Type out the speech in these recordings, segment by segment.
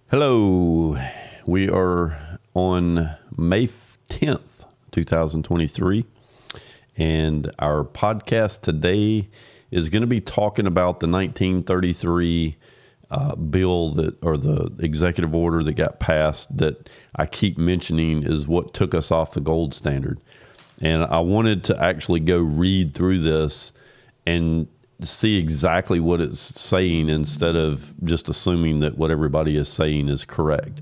Hello, we are on May 10th, 2023, and our podcast today is going to be talking about the 1933 bill or the executive order that got passed that I keep mentioning is what took us off the gold standard. And I wanted to actually go read through this and see exactly what it's saying instead of just assuming that what everybody is saying is correct.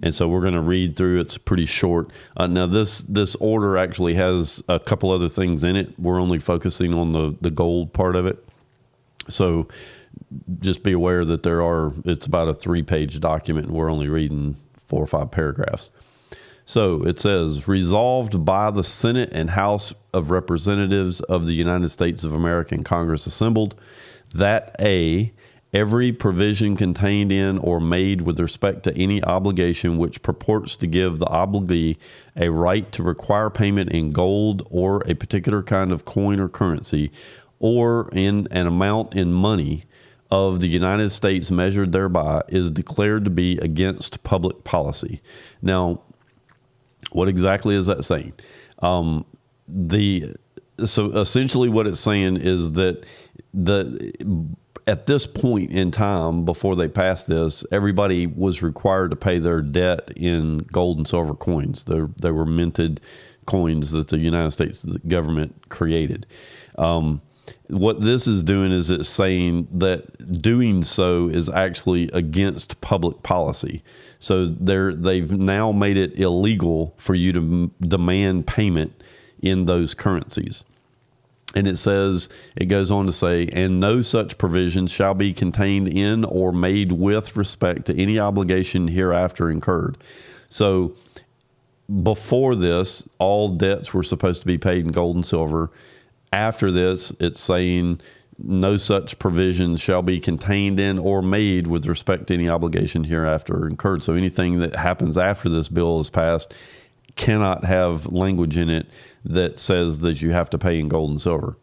And so we're going to read through. It's pretty short. Now this order actually has a couple other things in it. We're only focusing on the gold part of it. So just be aware that it's about a 3-page document and we're only reading 4 or 5 paragraphs. So it says, resolved by the Senate and House of Representatives of the United States of America in Congress assembled, that every provision contained in or made with respect to any obligation which purports to give the obligee a right to require payment in gold or a particular kind of coin or currency, or in an amount in money of the United States measured thereby, is declared to be against public policy. Now, what exactly is that saying? So essentially what it's saying is that at this point in time, before they passed this, everybody was required to pay their debt in gold and silver coins. They were minted coins that the United States government created. What this is doing is it's saying that doing so is actually against public policy. So they've now made it illegal for you to demand payment in those currencies. And it goes on to say, and no such provision shall be contained in or made with respect to any obligation hereafter incurred. So before this, all debts were supposed to be paid in gold and silver. After this, it's saying no such provision shall be contained in or made with respect to any obligation hereafter incurred. So anything that happens after this bill is passed cannot have language in it that says that you have to pay in gold and silver.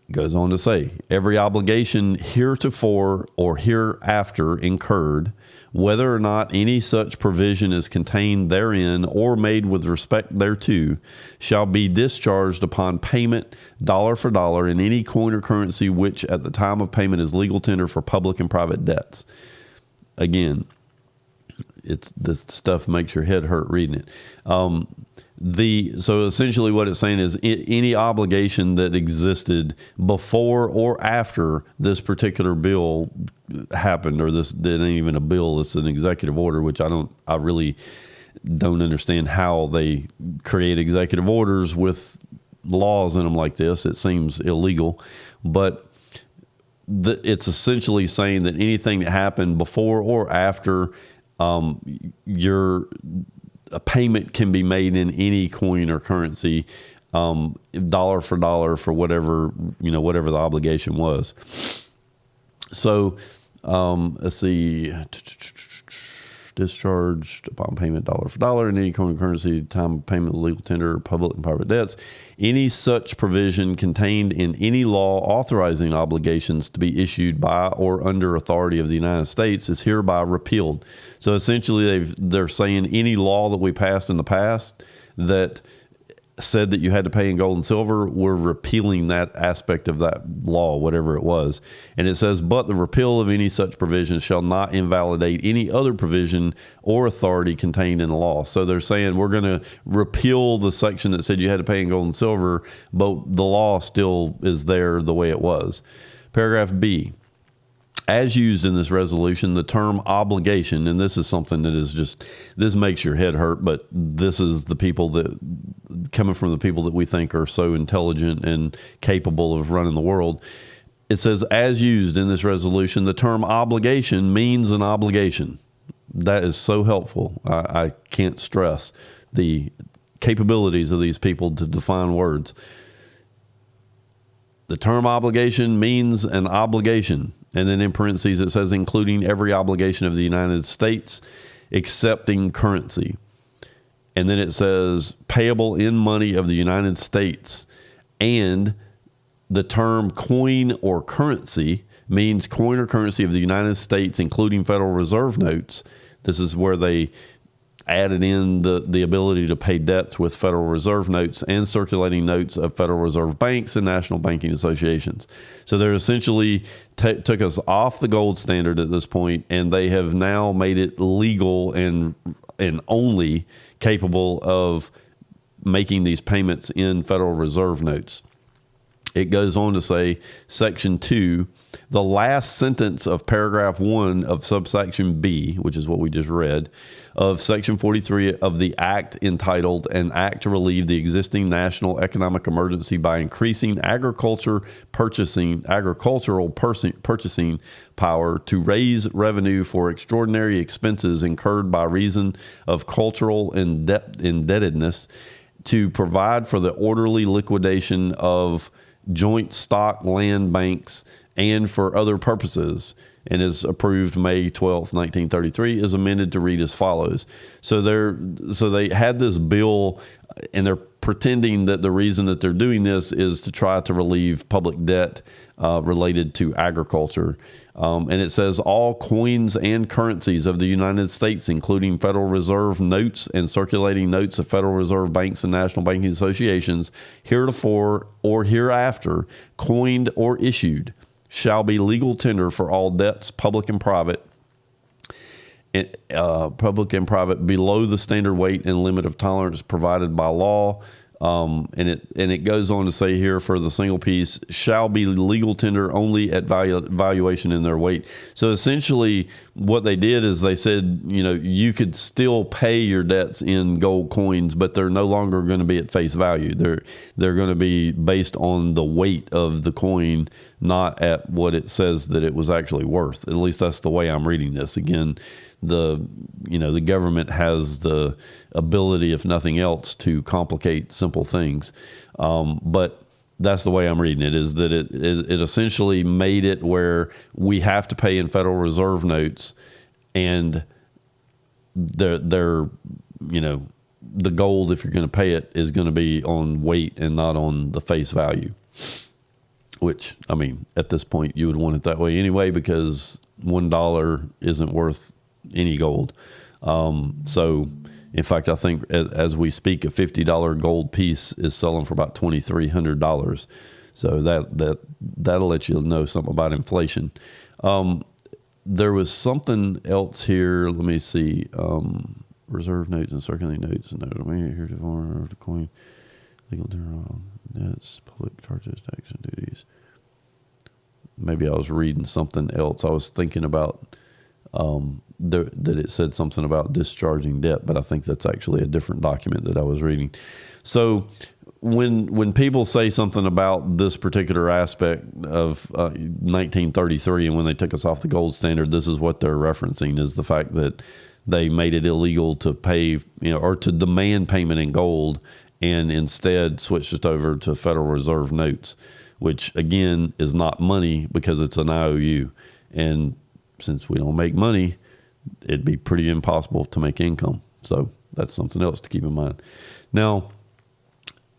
It goes on to say, every obligation heretofore or hereafter incurred, whether or not any such provision is contained therein or made with respect thereto, shall be discharged upon payment, dollar for dollar, in any coin or currency which at the time of payment is legal tender for public and private debts. Again, this stuff makes your head hurt reading it. So essentially what it's saying is any obligation that existed before or after this particular bill happened, or this ain't even a bill, it's an executive order, which I really don't understand how they create executive orders with laws in them like this. It seems illegal, but it's essentially saying that anything that happened before or after a payment can be made in any coin or currency, dollar for dollar for whatever the obligation was. So, let's see, discharged upon payment dollar for dollar in any coin or currency, time of payment, legal tender, public and private debts. Any such provision contained in any law authorizing obligations to be issued by or under authority of the United States is hereby repealed. So essentially they're saying any law that we passed in the past that said that you had to pay in gold and silver, we're repealing that aspect of that law, whatever it was. And it says, but the repeal of any such provision shall not invalidate any other provision or authority contained in the law. So they're saying we're going to repeal the section that said you had to pay in gold and silver, but the law still is there the way it was. Paragraph B. As used in this resolution, the term obligation, and this is something that is this makes your head hurt, but this is coming from the people that we think are so intelligent and capable of running the world. It says, as used in this resolution, the term obligation means an obligation. That is so helpful. I can't stress the capabilities of these people to define words. The term obligation means an obligation. And then in parentheses, it says, including every obligation of the United States, excepting currency. And then it says, payable in money of the United States. And the term coin or currency means coin or currency of the United States, including Federal Reserve notes. This is where they added in the ability to pay debts with Federal Reserve notes and circulating notes of Federal Reserve banks and national banking associations. So they're essentially took us off the gold standard at this point, and they have now made it legal and only capable of making these payments in Federal Reserve notes. It goes on to say, Section 2, the last sentence of paragraph 1 of subsection B, which is what we just read, of Section 43 of the Act entitled An Act to Relieve the Existing National Economic Emergency by Increasing Agricultural Purchasing Power to Raise Revenue for Extraordinary Expenses Incurred by Reason of Cultural Indebtedness, to provide for the orderly liquidation of joint stock land banks and for other purposes, and is approved May 12th, 1933, is amended to read as follows. So they had this bill, and they're pretending that the reason that they're doing this is to try to relieve public debt related to agriculture. And it says all coins and currencies of the United States, including Federal Reserve notes and circulating notes of Federal Reserve banks and national banking associations, heretofore or hereafter coined or issued, shall be legal tender for all debts, public and private, below the standard weight and limit of tolerance provided by law. And it goes on to say here, for the single piece, shall be legal tender only at valuation in their weight. So essentially what they did is they said, you could still pay your debts in gold coins, but they're no longer going to be at face value. They're going to be based on the weight of the coin, not at what it says that it was actually worth. At least that's the way I'm reading this. Again, the government has the ability, if nothing else, to complicate simple things. But that's the way I'm reading it, is that it essentially made it where we have to pay in Federal Reserve notes, and they're the gold, if you're going to pay it, is going to be on weight and not on the face value. Which, at this point, you would want it that way anyway, because $1 isn't worth any gold. So, in fact, I think as we speak, a $50 gold piece is selling for about $2,300. So that'll let you know something about inflation. There was something else here. Let me see. Reserve notes and circulating notes. And here's the form of the coin. Legal general debts, public charges, tax and duties. Maybe I was reading something else. I was thinking about that it said something about discharging debt, but I think that's actually a different document that I was reading. So when people say something about this particular aspect of 1933 and when they took us off the gold standard, this is what they're referencing, is the fact that they made it illegal to pay, or to demand payment in gold, and instead switched it over to Federal Reserve notes, which again is not money because it's an IOU. And since we don't make money, it'd be pretty impossible to make income. So that's something else to keep in mind. Now,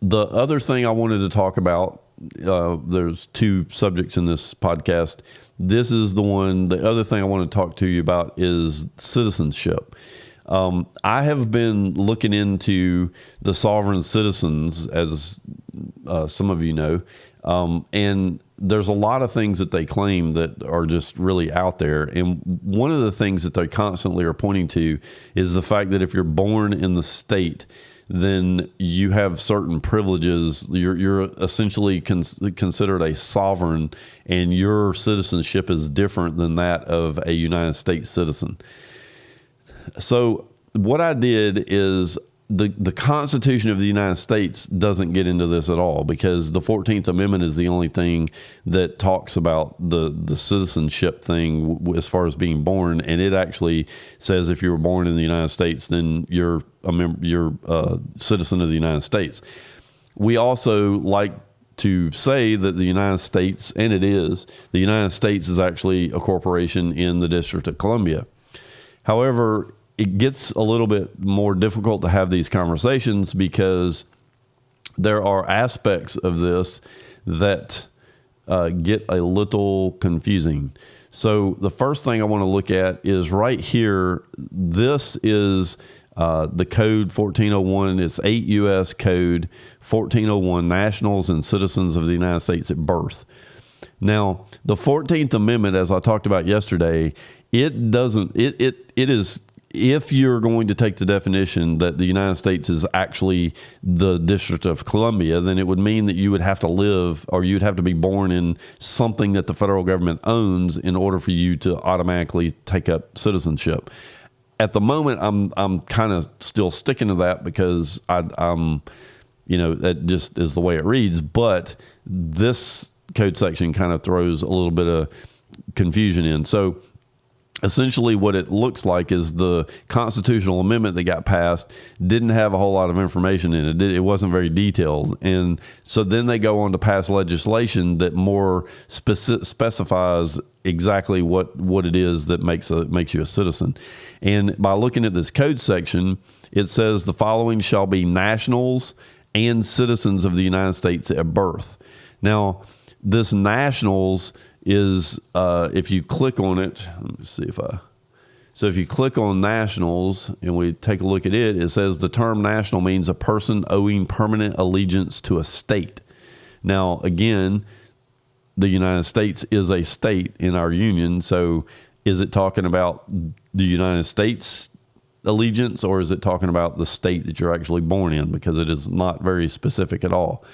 the other thing I wanted to talk about, there's two subjects in this podcast. This is the one. The other thing I want to talk to you about is citizenship. I have been looking into the sovereign citizens, as some of you know, and there's a lot of things that they claim that are just really out there. And one of the things that they constantly are pointing to is the fact that if you're born in the state, then you have certain privileges. You're essentially considered a sovereign, and your citizenship is different than that of a United States citizen. So what I did is the Constitution of the United States doesn't get into this at all, because the 14th Amendment is the only thing that talks about the citizenship thing as far as being born. And it actually says if you were born in the United States, then you're a citizen of the United States. We also like to say that the United States, and the United States is actually a corporation in the District of Columbia. However, it gets a little bit more difficult to have these conversations because there are aspects of this that get a little confusing. So the first thing I want to look at is right here. This is the code 1401. It's 8 U.S. code 1401, nationals and citizens of the United States at birth. Now, the 14th Amendment, as I talked about yesterday, it is, if you're going to take the definition that the United States is actually the District of Columbia, then it would mean that you would have to live, or you'd have to be born in something that the federal government owns in order for you to automatically take up citizenship. At the moment, I'm kind of still sticking to that because I'm, that just is the way it reads. But this code section kind of throws a little bit of confusion in. So essentially what it looks like is the constitutional amendment that got passed didn't have a whole lot of information in it. It wasn't very detailed. And so then they go on to pass legislation that more specifies exactly what it is that makes you a citizen. And by looking at this code section, it says the following shall be nationals and citizens of the United States at birth. Now, this nationals is, if you click on it, let me see so if you click on nationals and we take a look at it, it says the term national means a person owing permanent allegiance to a state. Now, again, the United States is a state in our union. So is it talking about the United States allegiance, or is it talking about the state that you're actually born in? Because it is not very specific at all.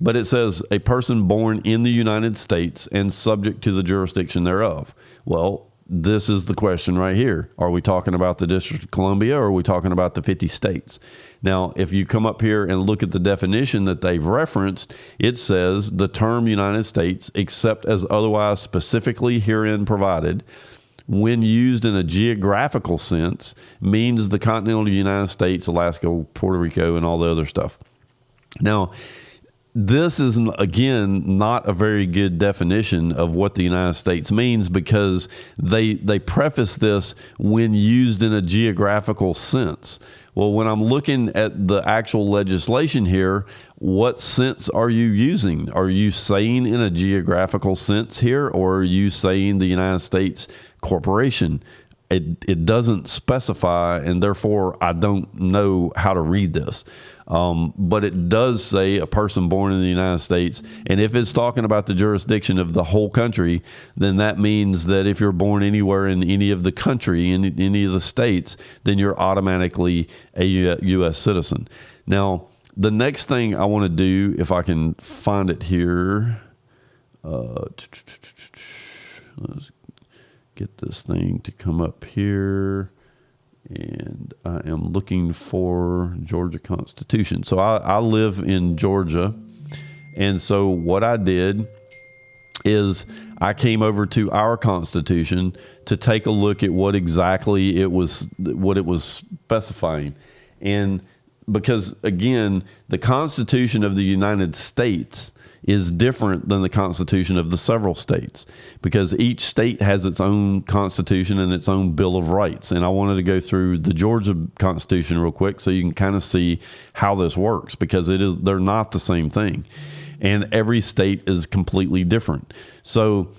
But it says a person born in the United States and subject to the jurisdiction thereof. Well, this is the question right here. Are we talking about the District of Columbia, or are we talking about the 50 states? Now, if you come up here and look at the definition that they've referenced, it says the term United States, except as otherwise specifically herein provided, when used in a geographical sense, means the continental United States, Alaska, Puerto Rico, and all the other stuff. Now, this is, again, not a very good definition of what the United States means, because they preface this when used in a geographical sense. Well, when I'm looking at the actual legislation here, what sense are you using? Are you saying in a geographical sense here, or are you saying the United States corporation? It doesn't specify, and therefore I don't know how to read this. But it does say a person born in the United States. And if it's talking about the jurisdiction of the whole country, then that means that if you're born anywhere in any of the country, in any of the states, then you're automatically a U.S. citizen. Now, the next thing I want to do, if I can find it here, let's get this thing to come up here. And I am looking for Georgia Constitution. So I live in Georgia. And so what I did is I came over to our Constitution to take a look at what exactly it was specifying. And because, again, the Constitution of the United States is different than the Constitution of the several states, because each state has its own Constitution and its own Bill of Rights. And I wanted to go through the Georgia Constitution real quick so you can kind of see how this works, because they're not the same thing. And every state is completely different. So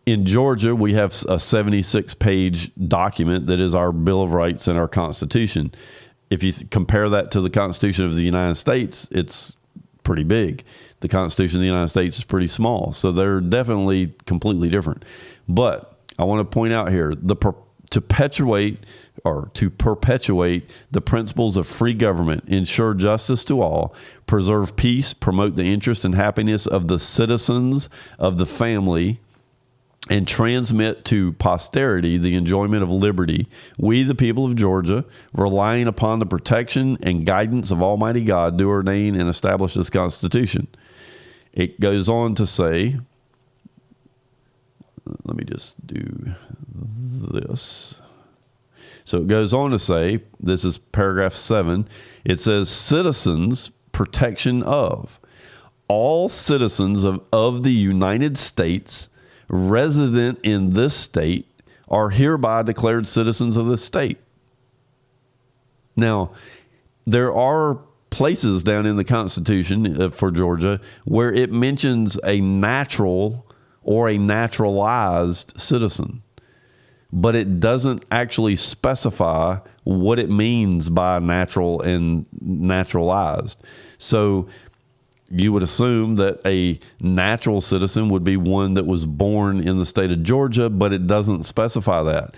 in Georgia, we have a 76-page document that is our Bill of Rights and our Constitution. If you compare that to the Constitution of the United States, it's pretty big. The Constitution of the United States is pretty small. So they're definitely completely different. But I want to point out here, to perpetuate the principles of free government, ensure justice to all, preserve peace, promote the interest and happiness of the citizens of the family, and transmit to posterity the enjoyment of liberty, we, the people of Georgia, relying upon the protection and guidance of Almighty God, do ordain and establish this Constitution. It goes on to say, let me just do this. So it goes on to say, this is paragraph 7, it says, citizens, protection of all citizens of the United States resident in this state are hereby declared citizens of this state. Now, there are places down in the Constitution for Georgia where it mentions a natural or a naturalized citizen, but it doesn't actually specify what it means by natural and naturalized. So you would assume that a natural citizen would be one that was born in the state of Georgia, but it doesn't specify that.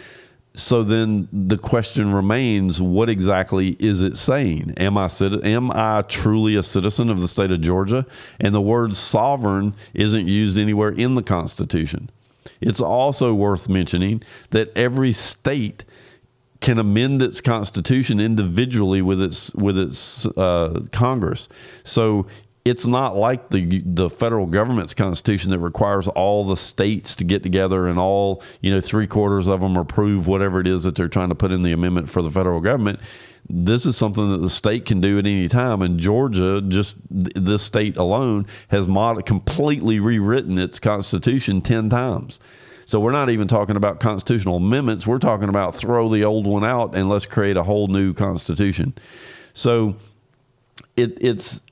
So then the question remains, what exactly is it saying? Am I truly a citizen of the state of Georgia? And the word sovereign isn't used anywhere in the Constitution. It's also worth mentioning that every state can amend its constitution individually with its Congress. So it's not like the federal government's constitution that requires all the states to get together and all, 3/4 of them approve whatever it is that they're trying to put in the amendment for the federal government. This is something that the state can do at any time. And Georgia, just this state alone, has completely rewritten its constitution 10 times. So we're not even talking about constitutional amendments. We're talking about throw the old one out and let's create a whole new constitution. So it's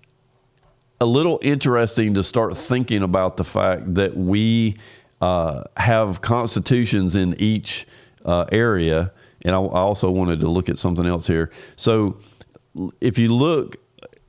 a little interesting to start thinking about the fact that we have constitutions in each area. And I also wanted to look at something else here. So if you look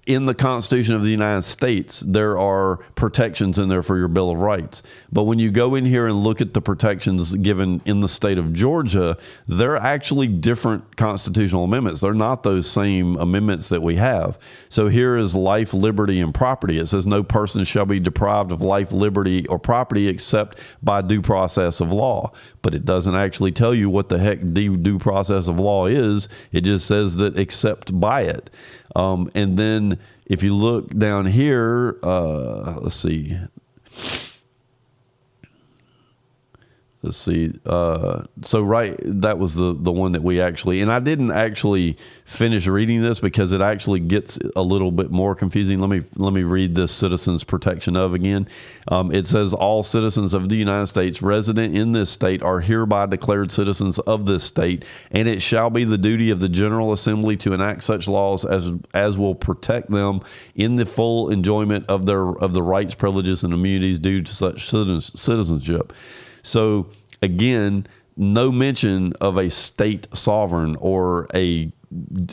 in the Constitution of the United States, there are protections in there for your Bill of Rights. But when you go in here and look at the protections given in the state of Georgia, they're actually different constitutional amendments. They're not those same amendments that we have. So here is life, liberty, and property. It says no person shall be deprived of life, liberty, or property except by due process of law. But it doesn't actually tell you what the heck due process of law is. It just says that except by it. And then if you look down here, let's see. So that was the one that we actually, and I didn't actually finish reading this because it actually gets a little bit more confusing. Let me read this citizens protection of again. It says all citizens of the United States resident in this state are hereby declared citizens of this state, and it shall be the duty of the General Assembly to enact such laws as will protect them in the full enjoyment of the rights, privileges, and immunities due to such citizenship. So again, no mention of a state sovereign or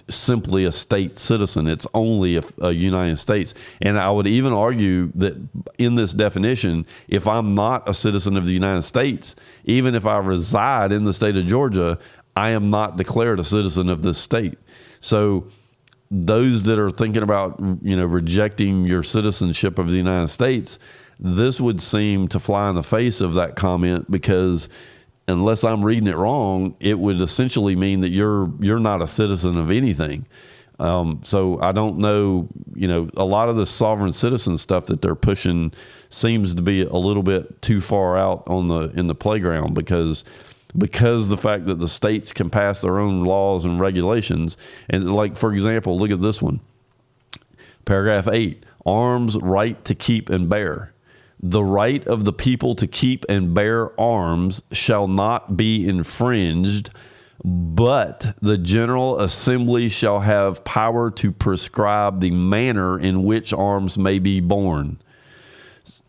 simply a state citizen. It's only a United States. And I would even argue that in this definition, if I'm not a citizen of the United States, even if I reside in the state of Georgia, I am not declared a citizen of this state. So those that are thinking about, rejecting your citizenship of the United States, this would seem to fly in the face of that comment, because unless I'm reading it wrong, it would essentially mean that you're not a citizen of anything. So I don't know, a lot of the sovereign citizen stuff that they're pushing seems to be a little bit too far out in the playground, because the fact that the states can pass their own laws and regulations. And like, for example, look at this one. Paragraph 8, arms right to keep and bear. The right of the people to keep and bear arms shall not be infringed, but the General Assembly shall have power to prescribe the manner in which arms may be borne.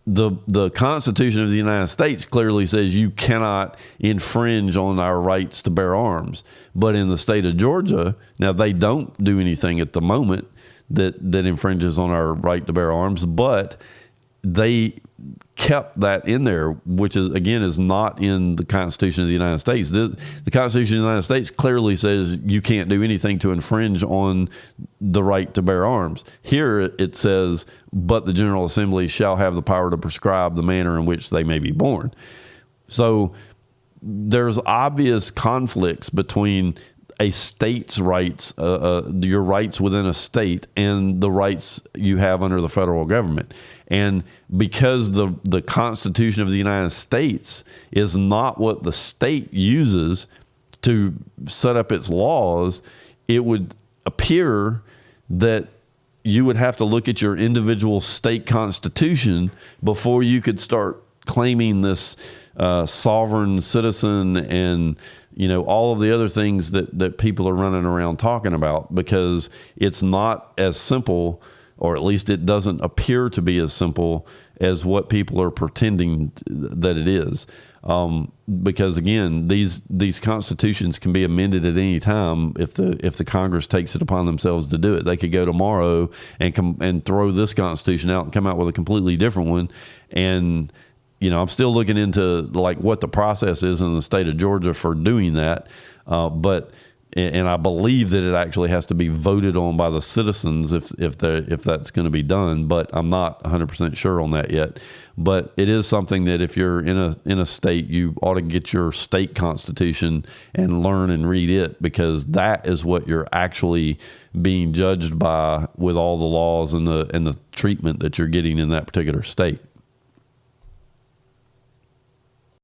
The Constitution of the United States clearly says you cannot infringe on our rights to bear arms. But in the state of Georgia, now they don't do anything at the moment that infringes on our right to bear arms, but they kept that in there, which is not in the Constitution of the United States. The Constitution of the United States clearly says you can't do anything to infringe on the right to bear arms. Here it says, but the General Assembly shall have the power to prescribe the manner in which they may be born. So there's obvious conflicts between a state's rights, your rights within a state, and the rights you have under the federal government. And because the Constitution of the United States is not what the state uses to set up its laws, it would appear that you would have to look at your individual state constitution before you could start claiming this sovereign citizen and all of the other things that people are running around talking about, because it's not as simple, or at least it doesn't appear to be as simple as what people are pretending that it is. Because again, these constitutions can be amended at any time if the Congress takes it upon themselves to do it. They could go tomorrow and throw this constitution out and come out with a completely different one. And I'm still looking into like what the process is in the state of Georgia for doing that. And I believe that it actually has to be voted on by the citizens if that's going to be done, but I'm not 100% sure on that yet. But it is something that if you're in a state, you ought to get your state constitution and learn and read it, because that is what you're actually being judged by with all the laws and the treatment that you're getting in that particular state.